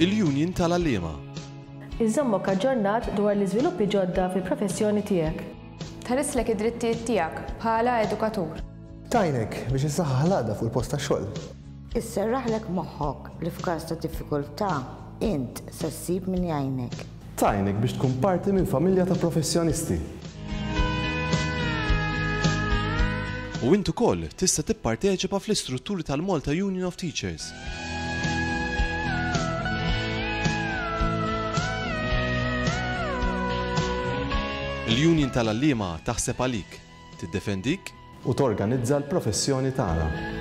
Il-Union tal-Għalliema. Iżommok aġġornat dwar l-iżviluppi ġodda fil-professjoni tiegħek. Tħarislek id-drittijiet tiegħek bħala edukatur. Tajnek biex issaħħaħ l-għaqda fuq il-post tax-xogħol. Isserraħlek moħħok li f'każ ta' diffikultà int se ssib min jgħinek. Tajnek biex tkun parti minn familja ta' professjonisti. U int ukoll tista' tipparteċipa fl-istrutturi tal-Malta Union of Teachers. Il-Union tal-Għalliema taħseb għalik, tiddefendik u torganizza l-professjoni tagħna.